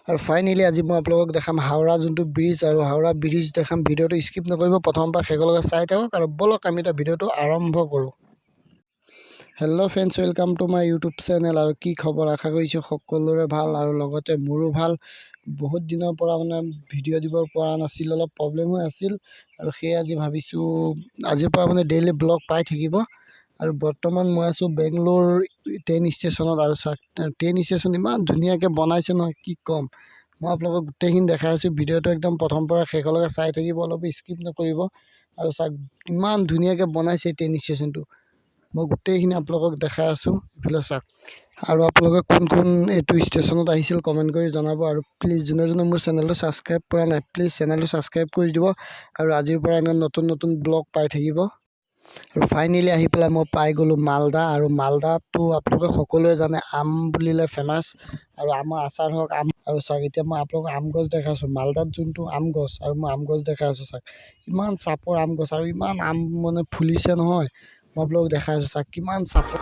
আৰু ফাইনেলি আজি মই আপোনালোকক দেখাম হাওৰা যোনটো ব্ৰিজ আৰু হাওৰা ব্ৰিজ দেখাম। ভিডিঅ'টো স্কিপ নকৰিব, প্ৰথমৰ পৰা শেষলৈকে চাই থাকক আৰু বলক আমি এটা ভিডিঅ'টো আৰম্ভ কৰোঁ। Hello' friends, welcome to my YouTube channel. আৰু কি খবৰ? আশা কৰিছোঁ সকলোৰে ভাল আৰু লগতে মোৰো ভাল। বহুত দিনৰ পৰা ভিডিঅ' দিব পৰা নাছিল, অলপ প্ৰব্লেম হৈ আছিল আৰু সেয়ে আজি ভাবিছোঁ আজিৰ পৰা ডেইলি ব্লগ পাই থাকিব। আৰু বৰ্তমান মই আছোঁ বেংগলোৰ ট্ৰেইন ষ্টেচনত। আৰু ট্ৰেইন ষ্টেচন ইমান ধুনীয়াকৈ বনাইছে নহয়, কি ক'ম। মই আপোনালোকক গোটেইখিনি দেখাই আছোঁ। ভিডিঅ'টো একদম প্ৰথম পৰা শেষলৈকে চাই থাকিব, অলপ স্কিপ নকৰিব। আৰু ইমান ধুনীয়াকৈ বনাইছে ট্ৰেইন ষ্টেচনটো, মই গোটেইখিনি আপোনালোকক দেখাই আছোঁ। এইফালে চাওক। আৰু আপোনালোকে কোন কোন এইটো ষ্টেচনত আহিছিল কমেণ্ট কৰি জনাব। আৰু প্লিজ যোনে যোনে মোৰ চেনেলটো ছাবস্ক্ৰাইব কৰা নাই, প্লিজ চেনেলটো ছাবস্ক্ৰাইব কৰি দিব। আৰু আজিৰ পৰা এনেকৈ নতুন নতুন ব্লগ পাই থাকিব। আৰু ফাইনেলি আহি পেলাই মই পাই গ'লোঁ মালদা। আৰু মালদাটো আপোনালোকে সকলোৱে জানে আম বুলিলে ফেমাছ, আৰু আমৰ আচাৰ হওক আম। আৰু চাওক এতিয়া মই আপোনালোকক আম গছ দেখাইছোঁ, মালদাত যোনটো আম গছ, আৰু মই আম গছ দেখাই আছোঁ। চাওক ইমান চাপৰ আম গছ আৰু ইমান আম ফুলিছে নহয়, মই আপোনালোকক দেখাই আছোঁ। চাওক কিমান চাপৰ।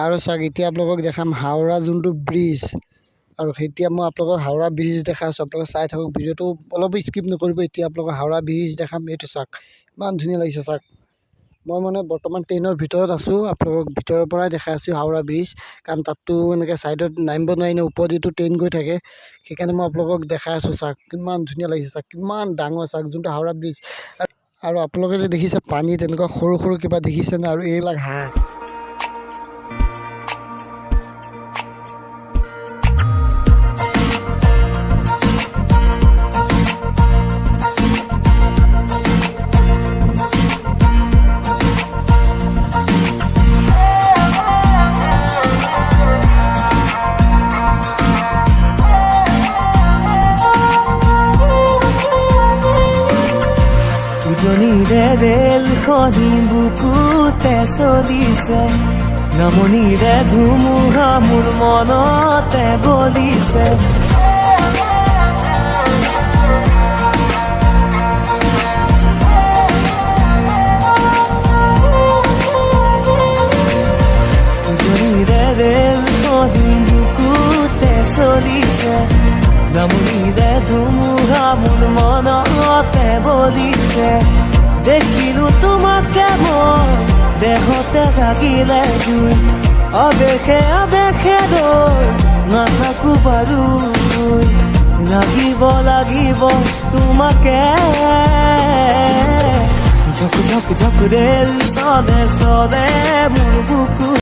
আৰু চাওক এতিয়া আপোনালোকক দেখাম হাওৰা যোনটো ব্ৰিজ। আৰু এতিয়া মই আপোনালোকক হাওৰা ব্ৰিজ দেখাই আছোঁ, আপোনালোকে চাই থাকক ভিডিঅ'টো, অলপ স্কিপ নকৰিব। এতিয়া আপোনালোকক হাওৰা ব্ৰিজ দেখাম। এইটো চাওক ইমান ধুনীয়া লাগিছে। চাওক মই বৰ্তমান ট্ৰেইনৰ ভিতৰত আছোঁ, আপোনালোকক ভিতৰৰ পৰাই দেখাই আছোঁ হাওৰা ব্ৰিজ। কাৰণ তাততো এনেকৈ ছাইডত নামিব নোৱাৰি ন, ওপৰেদিতো ট্ৰেইন গৈ থাকে, সেইকাৰণে মই আপোনালোকক দেখাই আছোঁ। চাওক কিমান ধুনীয়া লাগিছে, চাওক কিমান ডাঙৰ। চাওক যোনটো হাওৰা ব্ৰিজ। আৰু আপোনালোকে যে দেখিছে পানীত এনেকুৱা সৰু সৰু কিবা দেখিছেনে? আৰু এইবিলাক হাঁহ। উজনিৰে ৰেলখনি বুকুতে চলিছে, নামনিৰে ধুমুহা মোৰ মনতে বলিছে। উজনিৰে ৰেলখনি বুকুতে চলিছে, নামনিৰে ধুমুহা মোৰ মনতে বলিছে। দেখিলো তোমাকে মই দেহতে থাকিলে জুই, আবেশে আবেশে ৰৈ নাথাকো বাৰু। লাগিব লাগিব তোমাকে, ঝক ঝক ঝক ৰেল চলে চলে মোৰ বুকু।